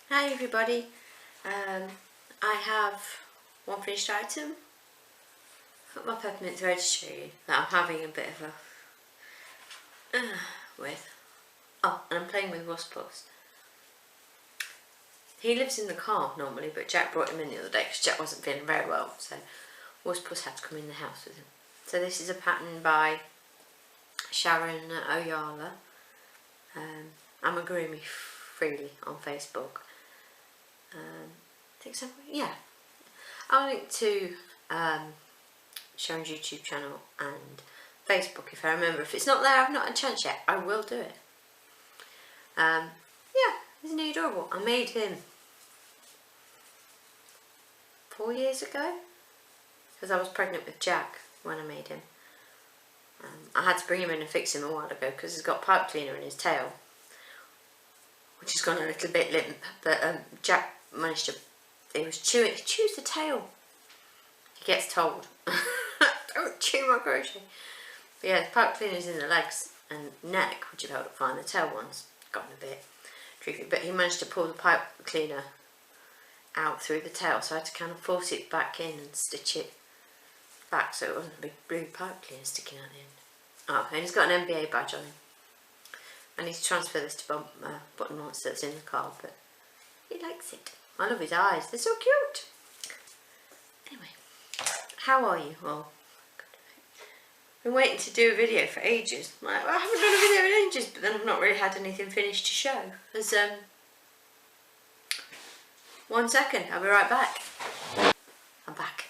Hi everybody, I have one finished item. I've got my peppermint thread to show you that I'm having a bit of a with. Oh, and I'm playing with Wuspus. He lives in the car normally, but Jack brought him in the other day because Jack wasn't feeling very well, so Wuspus had to come in the house with him. So this is a pattern by Sharon Oyala. I'm agreeing me freely on Facebook. I think so, yeah. I'll link to Sharon's YouTube channel and Facebook if I remember. If it's not there, I've not had a chance yet, I will do it. Yeah, isn't he adorable? I made him 4 years ago because I was pregnant with Jack when I made him. I had to bring him in and fix him a while ago because he's got pipe cleaner in his tail, which has gone a little bit limp, but Jack managed to, he chews the tail. He gets told, don't chew my crochet. But yeah, the pipe cleaner's in the legs and neck, which have held up fine. The tail one's gotten a bit tricky, but he managed to pull the pipe cleaner out through the tail, so I had to kind of force it back in and stitch it back so it wasn't a big blue pipe cleaner sticking out the end. Oh, and he's got an NBA badge on him. I need to transfer this to button once that's in the car, but he likes it. I love his eyes, they're so cute. Anyway, how are you all? I've been waiting to do a video for ages. I haven't done a video in ages, but then I've not really had anything finished to show. There's 1 second, I'll be right back. I'm back.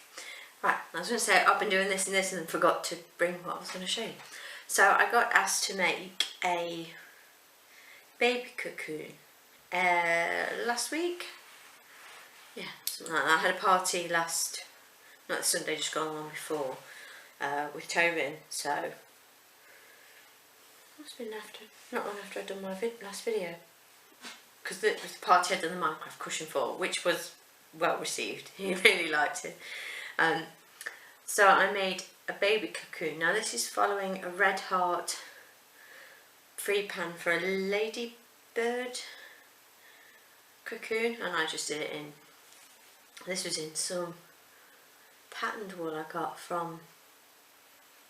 Right, I was going to say I've been doing this and this and then forgot to bring what I was going to show you. So I got asked to make a baby cocoon last week. Yeah, something like that. I had a party not the Sunday, just gone on before, with Tobin, so it must have been not long after I'd done my last video, because it was the party I'd done the Minecraft cushion for, which was well received. He really liked it. So I made a baby cocoon. Now this is following a red heart free pan for a ladybird cocoon, and I just did it in, this was in some patterned wool I got from,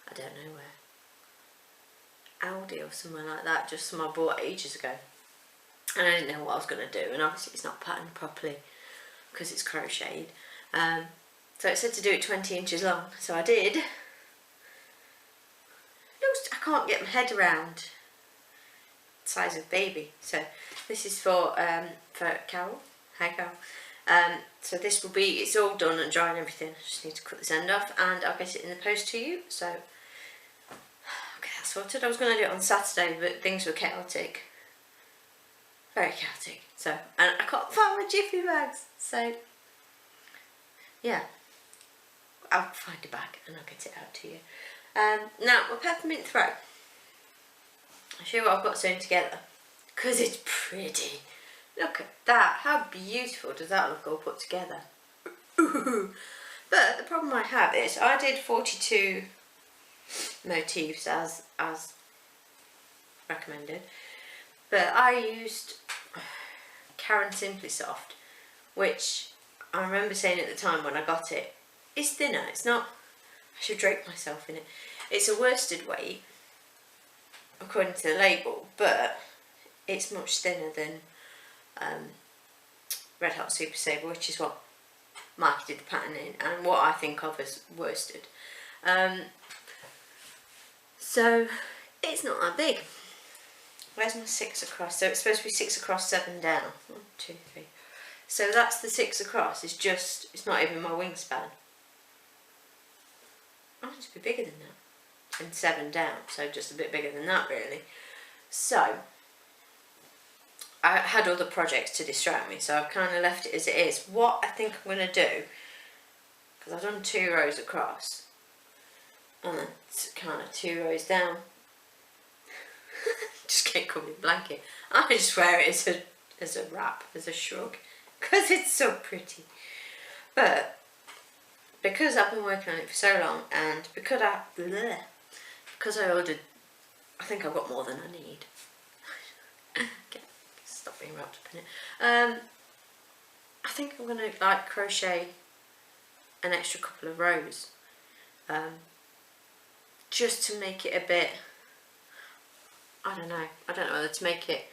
I don't know where, Aldi or somewhere like that, just some I bought ages ago, and I didn't know what I was going to do, and obviously it's not patterned properly because it's crocheted. So it said to do it 20 inches long, so I did. I can't get my head around the size of baby. So this is for Carol. Hi Carol. So this will be, it's all done and dry and everything. I just need to cut this end off and I'll get it in the post to you. So, okay, that's sorted. I was going to do it on Saturday, but things were chaotic. Very chaotic. So, and I can't find my jiffy bags. So, yeah. I'll find a bag and I'll get it out to you. Now, my peppermint thread. I'll show you what I've got sewn together, because it's pretty. Look at that. How beautiful does that look all put together? But the problem I have is I did 42 motifs as recommended, but I used Karen Simply Soft, which I remember saying at the time when I got it, it's thinner, it's not, I should drape myself in it. It's a worsted weight, according to the label, but it's much thinner than Red Hot Super Saver, which is what Mikey did the pattern in, and what I think of as worsted. So, it's not that big. Where's my 6 across? So it's supposed to be 6 across, 7 down. 1, 2, 3. So that's the 6 across, it's not even my wingspan. I want it to be bigger than that, and 7 down, so just a bit bigger than that really. So I had other projects to distract me, so I've kind of left it as it is. What I think I'm going to do, because I've done 2 rows across and then kind of 2 rows down, just get covered in blanket. I just wear it as a wrap, as a shrug, because it's so pretty. But because I've been working on it for so long, and because I ordered, I think I've got more than I need. Okay, stop being wrapped up in it. think I'm going to like crochet an extra couple of rows, just to make it a bit, I don't know whether to make it,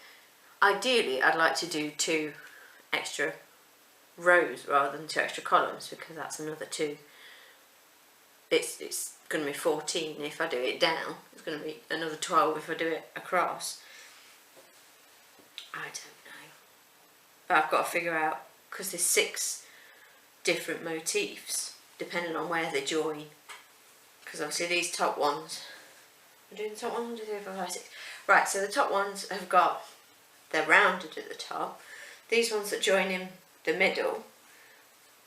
ideally I'd like to do 2 extra rows rather than 2 extra columns, because that's another 2. It's going to be 14 if I do it down, it's going to be another 12 if I do it across. I don't know, but I've got to figure out, because there's 6 different motifs depending on where they join, because obviously these top ones, I'm doing the top 1, 2, 3, 4, 5, 6. Right, so the top ones have got, they're rounded at the top. These ones that join in the middle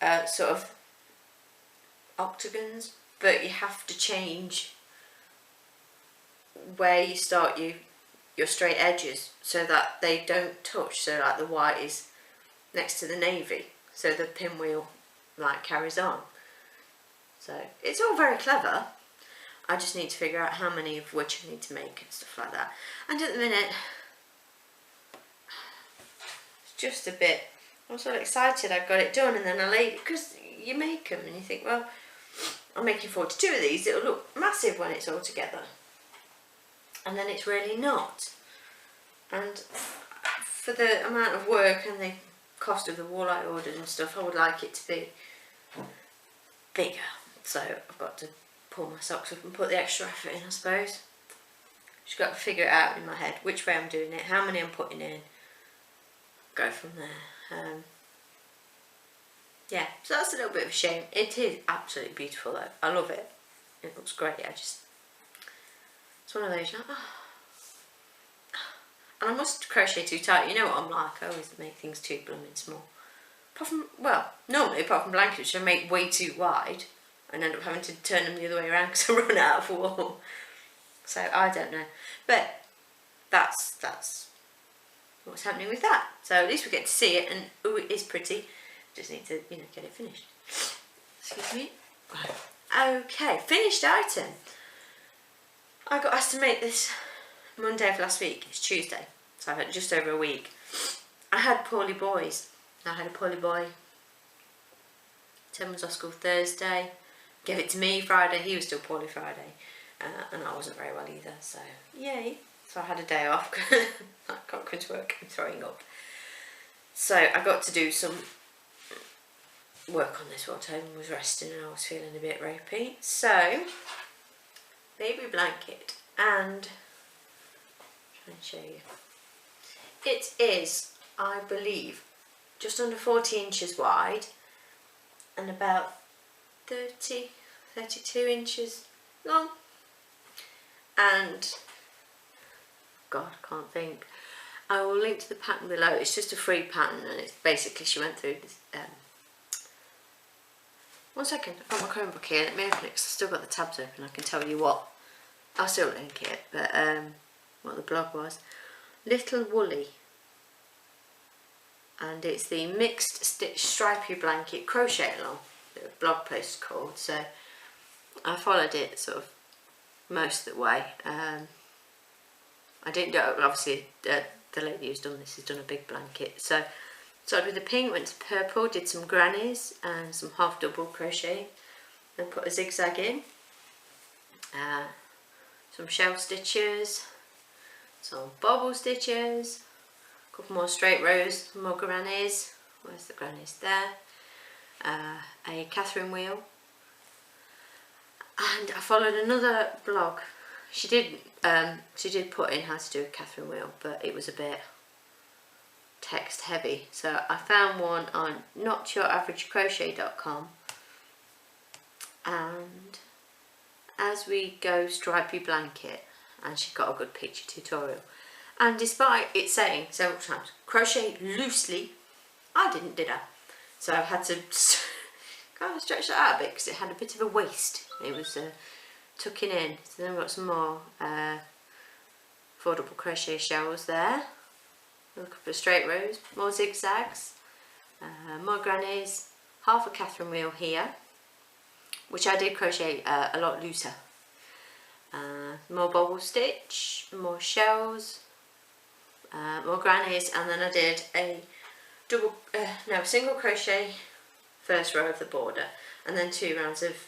are sort of octagons, but you have to change where you start your straight edges so that they don't touch. So like the white is next to the navy, so the pinwheel like carries on. So it's all very clever. I just need to figure out how many of which I need to make and stuff like that. And at the minute, it's just a bit, I'm so excited I've got it done, and then I laid it, because you make them and you think, well, I'm making 42 of these, it'll look massive when it's all together. And then it's really not. And for the amount of work and the cost of the wool I ordered and stuff, I would like it to be bigger. So I've got to pull my socks up and put the extra effort in, I suppose. Just got to figure it out in my head, which way I'm doing it, how many I'm putting in, go from there. Yeah, so that's a little bit of a shame. It is absolutely beautiful though, I love it. It looks great, it's one of those, and I must crochet too tight, you know what I'm like, I always make things too blooming small. Apart from, well, normally apart from blankets, which I make way too wide and end up having to turn them the other way around because I run out of wool. So I don't know, but that's what's happening with that. So at least we get to see it, and ooh, it is pretty. Just need to, get it finished. Excuse me. Right. Okay, finished item. I got asked to make this Monday of last week. It's Tuesday, so I've had just over a week. I had poorly boys. I had a poorly boy. Tim was off school Thursday. Gave it to me Friday. He was still poorly Friday, and I wasn't very well either. So yay! So I had a day off. I can't come to work. I'm throwing up. So I got to do some work on this while Toby was resting and I was feeling a bit ropey. So, baby blanket, and try and show you. It is, I believe, just under 40 inches wide and about 32 inches long. And God, I can't think. I will link to the pattern below. It's just a free pattern, and it's basically, she went through this. One second, I've got my chrome book here. Let me open it because I've still got the tabs open. I can tell you what. I'll still link it, but what the blog was. Little Woolly. And it's the Mixed Stitch Stripey Blanket Crochet Along, the blog post is called. So I followed it sort of most of the way. I didn't do it, obviously the lady who's done this has done a big blanket. So started with the pink, went to purple, did some grannies and some half double crochet, then put a zigzag in, some shell stitches, some bobble stitches, a couple more straight rows, some more grannies, where's the grannies there, a Catherine wheel, and I followed another blog. She did put in how to do a Catherine wheel, but it was a bit text heavy, so I found one on notyouraveragecrochet.com, and As We Go Stripey Blanket, and she got a good picture tutorial. And despite it saying several times crochet loosely, I didn't, did I? So I had to kind of stretch that out a bit because it had a bit of a waist. It was tucking in. So then we've got some more 4 double crochet shells there, a couple of straight rows, more zigzags, more grannies, half a Catherine wheel here, which I did crochet a lot looser, more bobble stitch, more shells, more grannies, and then I did a single crochet first row of the border, and then 2 rounds of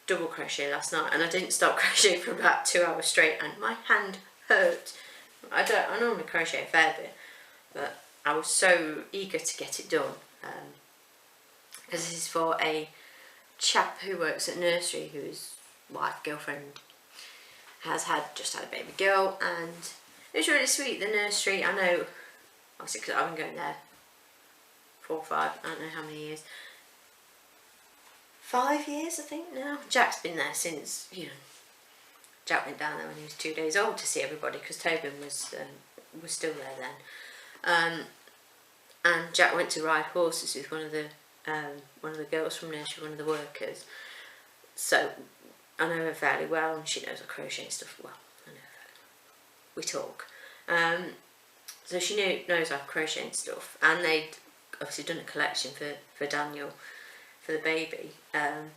double crochet last night, and I didn't stop crocheting for about 2 hours straight, and my hand hurt. I normally crochet a fair bit, but I was so eager to get it done, because this is for a chap who works at nursery, whose wife, girlfriend, just had a baby girl, and it was really sweet. The nursery, I know, obviously because I've been going there 4 or 5, I don't know how many years, 5 years I think now. Jack's been there since, Jack went down there when he was 2 days old to see everybody, because Tobin was still there then. And Jack went to ride horses with one of the girls from nursery, one of the workers. So I know her fairly well, and she knows I crochet and stuff. Well, I know her. We talk. So she knows I crochet and stuff, and they'd obviously done a collection for Daniel, for the baby, and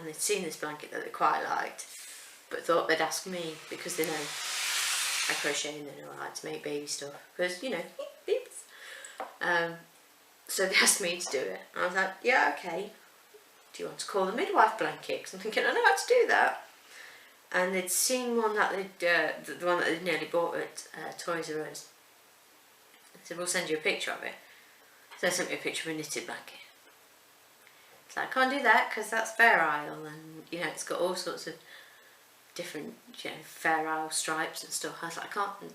they'd seen this blanket that they quite liked, but thought they'd ask me, because they know I crochet and they know I like to make baby stuff, because beeps. So they asked me to do it, and I was like, yeah, okay. Do you want to call the midwife blanket? Because I'm thinking, I know how to do that. And they'd seen one that the one that they'd nearly bought at Toys R Us. I said, we'll send you a picture of it. So they sent me a picture of a knitted blanket. So I can't do that because that's Fair Isle, and it's got all sorts of different Fair Isle stripes and stuff. I was like, I can't,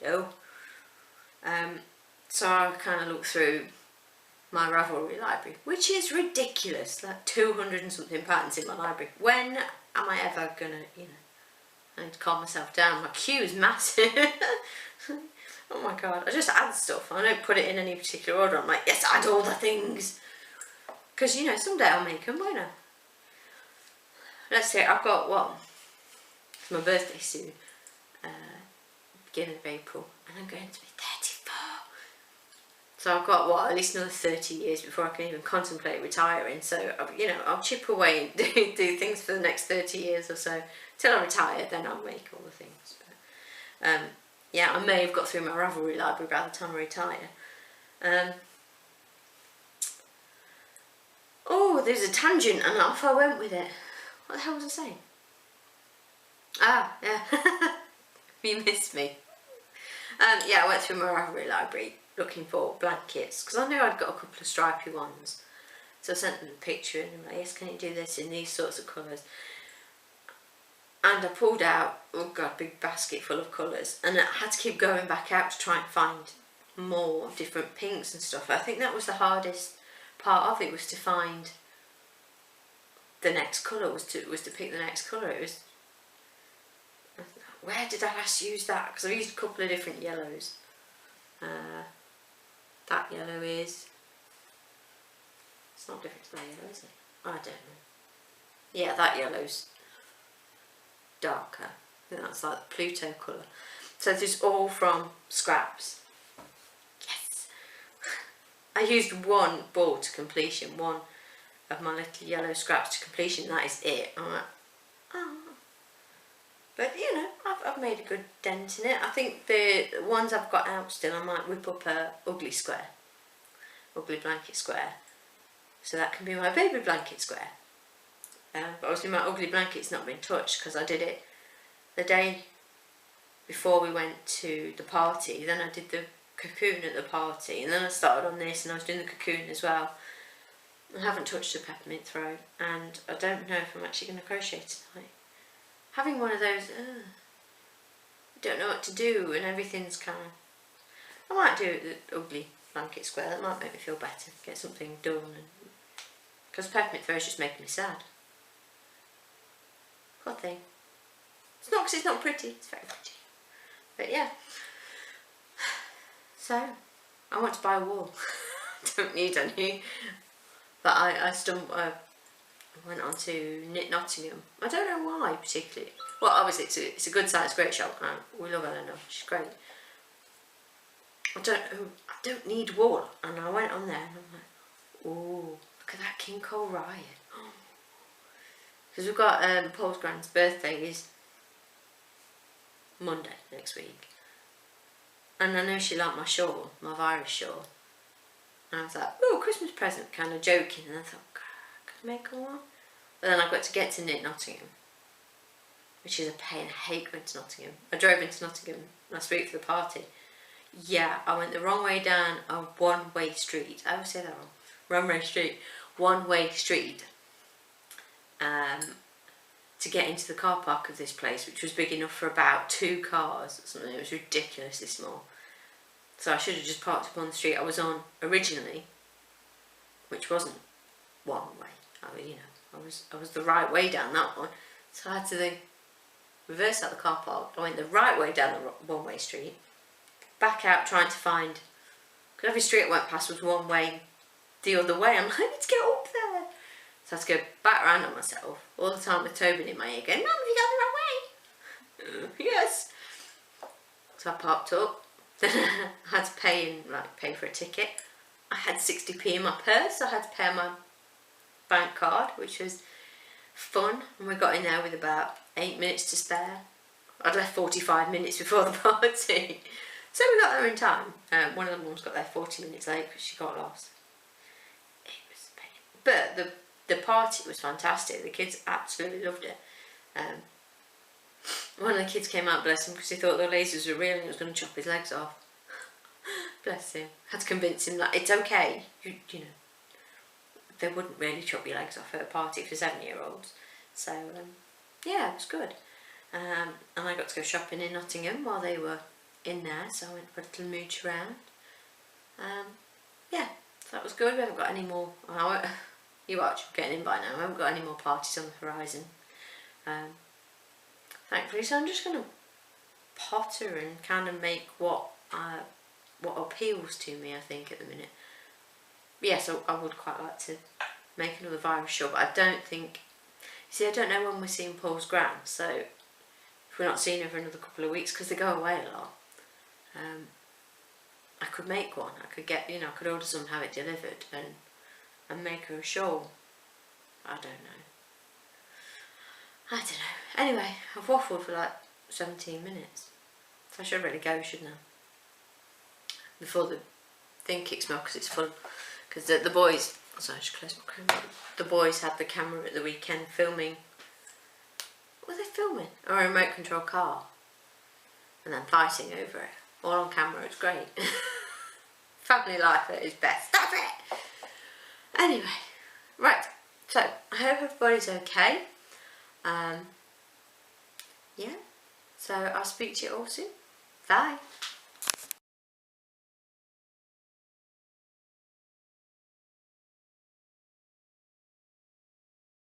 no. So I kind of looked through my Ravelry library, which is ridiculous, like 200 and something patterns in my library. When am I ever gonna, I need to calm myself down. My queue is massive. Oh my god, I just add stuff. I don't put it in any particular order. I'm like, yes, add all the things. Because, someday I'll make them, won't I? Let's see, I've got one. It's my birthday soon. Beginning of April. And I'm going to be 34. So I've got, at least another 30 years before I can even contemplate retiring. So, I'll chip away and do things for the next 30 years or so. Till I retire, then I'll make all the things. But, yeah, I may have got through my Ravelry library by the time I retire. Oh, there's a tangent and off I went with it. What the hell was I saying? Ah, yeah. You missed me. Yeah, I went through my Ravelry library looking for blankets, because I knew I'd got a couple of stripy ones. So I sent them a picture and I'm like, yes, can you do this in these sorts of colours? And I pulled out, oh god, a big basket full of colours, and I had to keep going back out to try and find more different pinks and stuff. I think that was the hardest part of it, was to find the next colour, was to pick the next colour. It was, where did I last use that? Because I've used a couple of different yellows. That yellow is, it's not different to that yellow, is it? I don't know. Yeah, that yellow's darker. I think that's like the Pluto colour. So this is all from scraps. Yes! I used one ball to completion, one of my little yellow scraps to completion, that is it. I'm like, oh. But I've made a good dent in it. I think the ones I've got out still, I might whip up a ugly blanket square. So that can be my baby blanket square. But obviously my ugly blanket's not been touched, because I did it the day before we went to the party. Then I did the cocoon at the party, and then I started on this, and I was doing the cocoon as well. I haven't touched the peppermint throw, and I don't know if I'm actually going to crochet tonight. Having one of those, I don't know what to do, and everything's kind of, I might do the ugly blanket square. That might make me feel better, get something done, because peppermint throw is just making me sad. Poor thing. It's not because it's not pretty, it's very pretty. But yeah. So, I want to buy a wall. I don't need any. But I went on to Knit Nottingham. I don't know why particularly. Well, obviously it's a good size, great shop, and we love Eleanor. She's great. I don't need wool, and I went on there and I'm like, oh, look at that King Cole Riot. Because we've got Paul's grand's birthday is Monday next week, and I know she liked my shawl, my virus shawl. And I was like, oh, Christmas present, kind of joking. And I thought, God, could I make one? But then I got to get to Knit Nottingham, which is a pain. I hate going to Nottingham. I drove into Nottingham last week for the party. Yeah, I went the wrong way down a one-way street. I always say that wrong. Wrong-way street. One-way street. To get into the car park of this place, which was big enough for about 2 cars or something. It was ridiculously small. So I should have just parked up on the street I was on originally, which wasn't one way. I was the right way down that one. So I had to then reverse out the car park. I went the right way down the one-way street, back out trying to find, because every street I went past was one way the other way. I'm like, I need to get up there. So I had to go back around on myself all the time with Tobin in my ear going, Mum, have you gone the wrong way? Yes. So I parked up. Then I had to pay for a ticket. I had 60p in my purse, so I had to pay on my bank card, which was fun. And we got in there with about 8 minutes to spare. I'd left 45 minutes before the party. So we got there in time. One of the mums got there 40 minutes late because she got lost. It was a pain. But the party was fantastic. The kids absolutely loved it. One of the kids came out, bless him, because he thought the lasers were real and he was going to chop his legs off. Bless him. Had to convince him that it's okay. You know, they wouldn't really chop your legs off at a party for 7-year-olds. So, yeah, it was good. And I got to go shopping in Nottingham while they were in there, so I went for a little mooch around. Yeah, so that was good. We haven't got any more. You watch, I'm getting in by now. I haven't got any more parties on the horizon. Thankfully, so I'm just going to potter and kind of make what appeals to me, I think, at the minute. Yes, I would quite like to make another virus shawl, but I don't think... See, I don't know when we're seeing Paul's gran, so if we're not seeing her for another couple of weeks, because they go away a lot, I could make one. I could get, I could order some, have it delivered, and make her a shawl. I don't know. Anyway, I've waffled for like 17 minutes. So I should really go, shouldn't I? Before the thing kicks me off, because it's fun. Because the boys... Sorry, I should close my camera. The boys had the camera at the weekend filming... What were they filming? A remote control car. And then fighting over it. All on camera, it's great. Family life at its best. Stop it! Anyway, right. So, I hope everybody's okay. Yeah, so I'll speak to you all soon. Bye.